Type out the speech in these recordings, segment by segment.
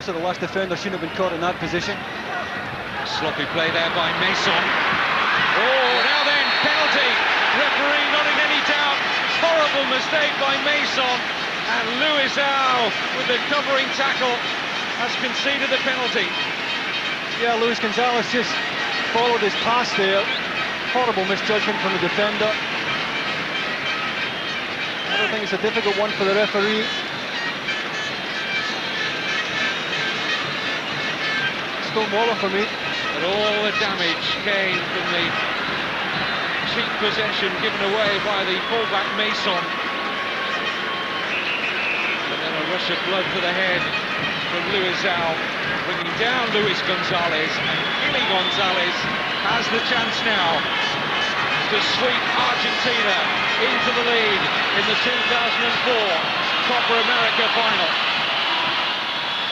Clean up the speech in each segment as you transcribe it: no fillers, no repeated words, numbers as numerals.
So the last defender shouldn't have been caught in that position. Sloppy play there by Mason. Oh, now then, penalty. Referee not in any doubt. Horrible mistake by Mason. And Luisao, with the covering tackle, has conceded the penalty. Yeah, Luis Gonzalez just followed his pass there. Horrible misjudgment from the defender. I don't think it's a difficult one for the referee. Stonewaller for me. But all the damage came from the cheap possession given away by the fullback Mason. And then a rush of blood to the head from Luisao, bringing down Luis Gonzalez, and Gilly Gonzalez has the chance now to sweep Argentina into the lead in the 2004 Copa America final.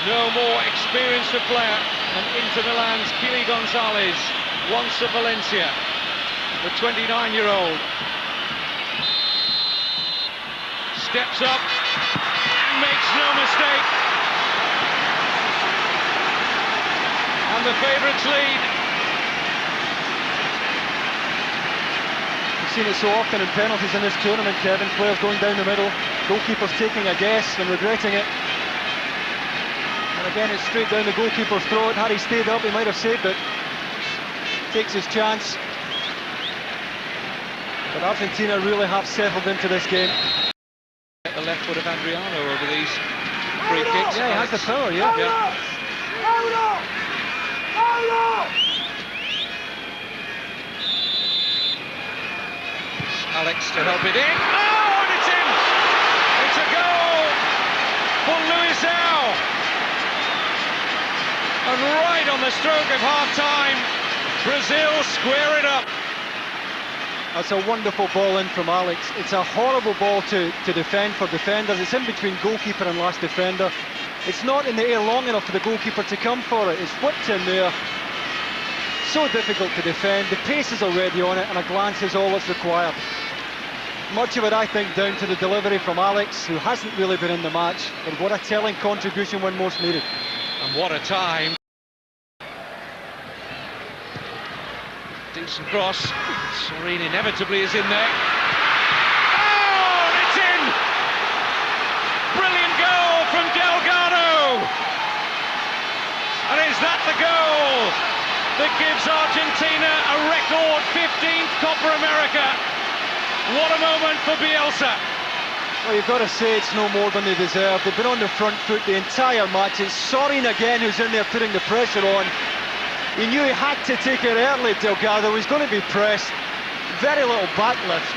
No more experienced a player than Inter Milan's Gilly Gonzalez, once at Valencia, the 29-year-old. Steps up and makes no mistake. And the favourites lead. We've seen it so often in penalties in this tournament, Kevin. Players going down the middle, goalkeepers taking a guess and regretting it. And again, it's straight down the goalkeeper's throat. Had he stayed up, he might have saved it. Takes his chance. But Argentina really have settled into this game. The left foot of Adriano over these free kicks. Yeah, he has the power, yeah. Alex to help it in. Oh, and it's in! It's a goal for Luisao. And right on the stroke of half-time, Brazil square it up. That's a wonderful ball in from Alex. It's a horrible ball to defend for defenders. It's in between goalkeeper and last defender. It's not in the air long enough for the goalkeeper to come for it. It's whipped in there. So difficult to defend. The pace is already on it, and a glance is all that's required. Much of it, I think, down to the delivery from Alex, who hasn't really been in the match, but what a telling contribution when most needed. And what a time. Decent cross. Serene inevitably is in there. Oh, and it's in! Brilliant goal from Delgado! And is that the goal that gives Argentina a record 15th Copa America? What a moment for Bielsa. Well, you've got to say it's no more than they deserve. They've been on the front foot the entire match. It's Sorin again who's in there putting the pressure on. He knew he had to take it early, Delgado. He's going to be pressed. Very little backlift.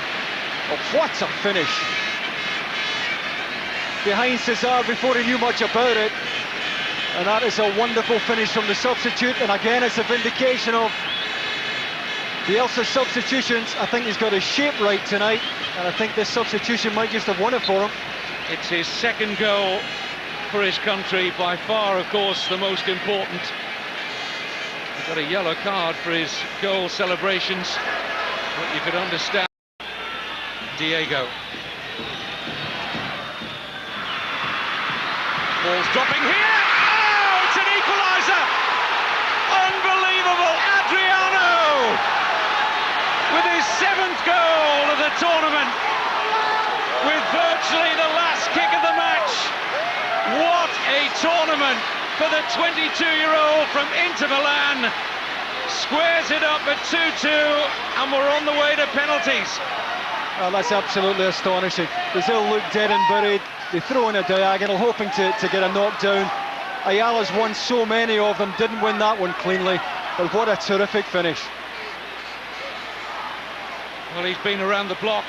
Oh, what a finish. Behind Cesar before he knew much about it. And that is a wonderful finish from the substitute. And again, it's a vindication of Bielsa's substitutions. I think he's got his shape right tonight. And I think this substitution might just have won it for him. It's his second goal for his country. By far, of course, the most important. He got a yellow card for his goal celebrations, but you could understand. Diego. Ball's dropping here. Oh, it's an equaliser! Unbelievable! Adriano with his 7th goal of the tournament, with virtually the last kick of the match. What a tournament for the 22-year-old from Inter Milan. Squares it up at 2-2, and we're on the way to penalties. Oh, that's absolutely astonishing. Brazil look dead and buried. They throw in a diagonal, hoping to get a knockdown. Ayala's won so many of them, didn't win that one cleanly, but what a terrific finish. Well, he's been around the block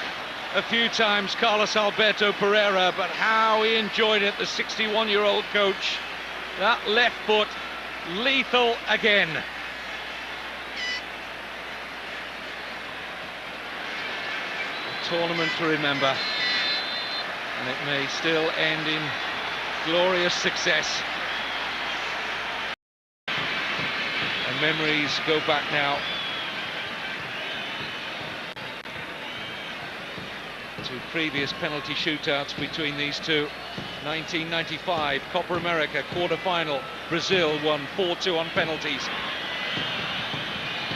a few times, Carlos Alberto Pereira, but how he enjoyed it, the 61-year-old coach. That left foot, lethal again. A tournament to remember, and it may still end in glorious success. And memories go back now to Two previous penalty shootouts between these two. 1995 Copa America quarter-final. Brazil won 4-2 on penalties.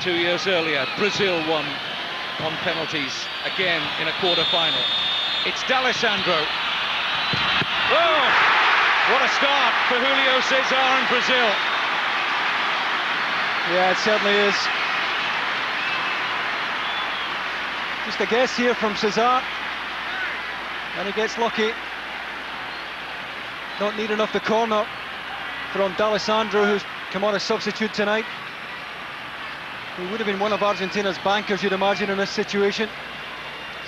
2 years earlier, Brazil won on penalties again in a quarter-final. It's D'Alessandro. Oh, what a start for Julio Cesar and Brazil. Yeah, it certainly is. Just a guess here from Cesar, and he gets lucky. Not near enough the corner from D'Alessandro, who's come on as substitute tonight. He would have been one of Argentina's bankers, you'd imagine, in this situation.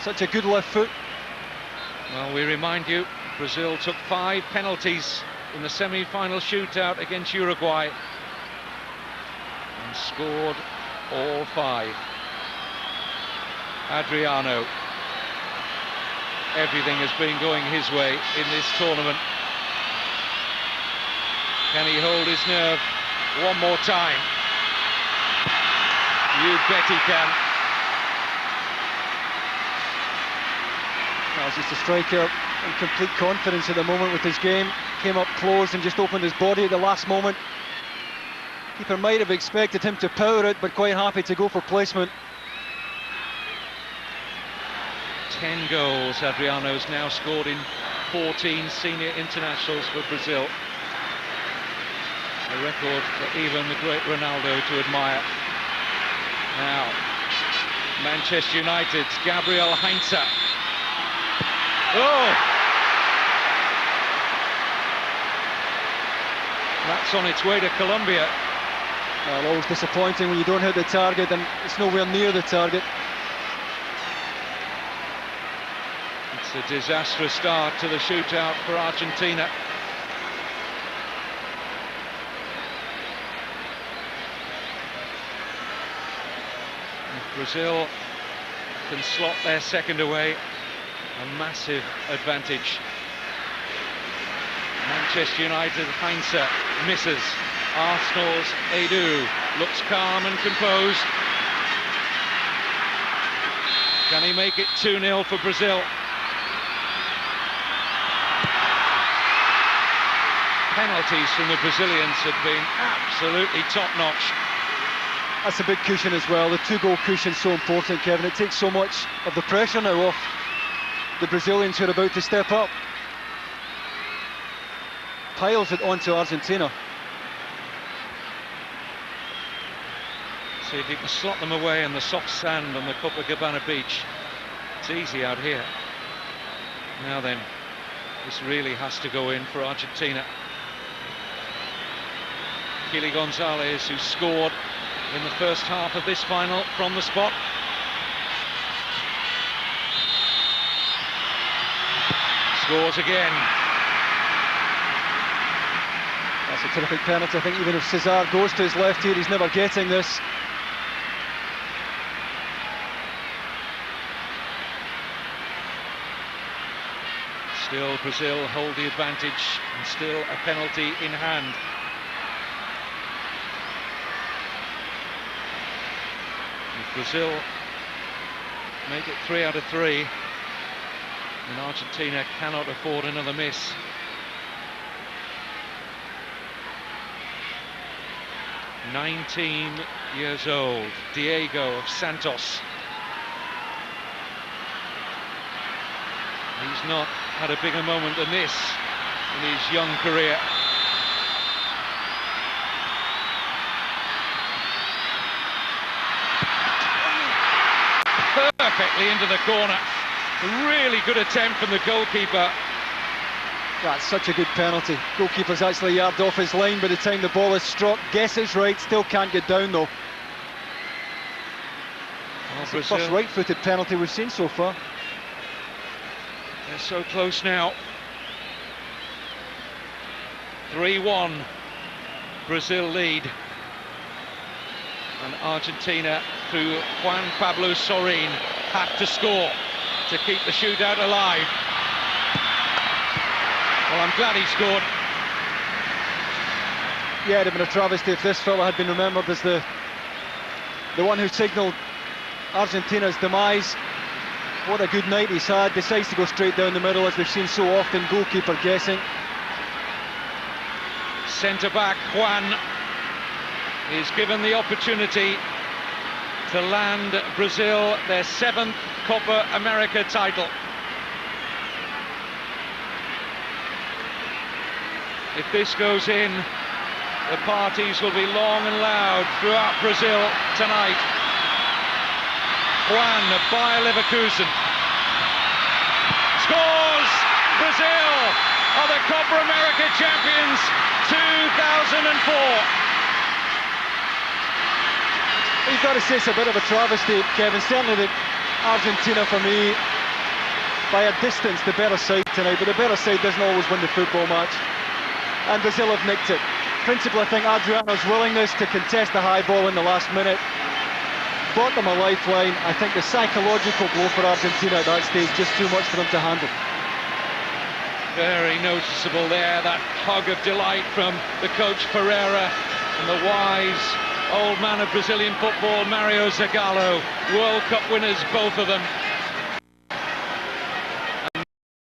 Such a good left foot. Well, we remind you, Brazil took 5 penalties in the semi-final shootout against Uruguay and scored all 5. Adriano. Everything has been going his way in this tournament. Can he hold his nerve one more time? You bet he can. Well, just a striker in complete confidence at the moment with his game. Came up close and just opened his body at the last moment. Keeper might have expected him to power it, but quite happy to go for placement. 10 goals Adriano's now scored in 14 senior internationals for Brazil. A record for even the great Ronaldo to admire. Now, Manchester United's Gabriel Heinze. Oh! That's on its way to Colombia. Well, always disappointing when you don't hit the target, and it's nowhere near the target. It's a disastrous start to the shootout for Argentina. If Brazil can slot their second away, a massive advantage. Manchester United, Heinze misses. Arsenal's Edu looks calm and composed. Can he make it 2-0 for Brazil? Penalties from the Brazilians have been absolutely top-notch. That's a big cushion as well. The 2-goal cushion so important, Kevin. It takes so much of the pressure now off the Brazilians who are about to step up. Piles it onto Argentina. See if you can slot them away in the soft sand on the Copacabana beach. It's easy out here. Now then, this really has to go in for Argentina. Kili Gonzalez, who scored in the first half of this final from the spot. Scores again. That's a terrific penalty. I think even if Cesar goes to his left here, he's never getting this. Still Brazil hold the advantage, and still a penalty in hand. If Brazil make it 3 out of 3, then Argentina cannot afford another miss. "19 years old, Diego of Santos. He's not had a bigger moment than this in his young career. Perfectly into the corner. Really good attempt from the goalkeeper. That's such a good penalty. Goalkeeper's actually a yard off his line by the time the ball is struck. Guesses right, still can't get down though. It's the first right-footed penalty we've seen so far. They're so close now. 3-1, Brazil lead. And Argentina, through Juan Pablo Sorin, have to score to keep the shootout alive. Well, I'm glad he scored. Yeah, it'd have been a travesty if this fella had been remembered as the one who signalled Argentina's demise What a good night he's had. Decides to go straight down the middle, as we've seen so often. Goalkeeper guessing. Centre-back Juan is given the opportunity to land Brazil their 7th Copa America title. If this goes in, the parties will be long and loud throughout Brazil tonight. Juan of Bayer Leverkusen scores! Brazil are the Copa America champions 2004. You've got to say it's a bit of a travesty, Kevin. Certainly that Argentina, for me, by a distance, the better side tonight, but the better side doesn't always win the football match. And Brazil have nicked it. Principally, I think Adriano's willingness to contest the high ball in the last minute bought them a lifeline. I think the psychological blow for Argentina at that stage, just too much for them to handle. Very noticeable there, that hug of delight from the coach Pereira and the wise old man of Brazilian football, Mario Zagallo. World Cup winners, both of them.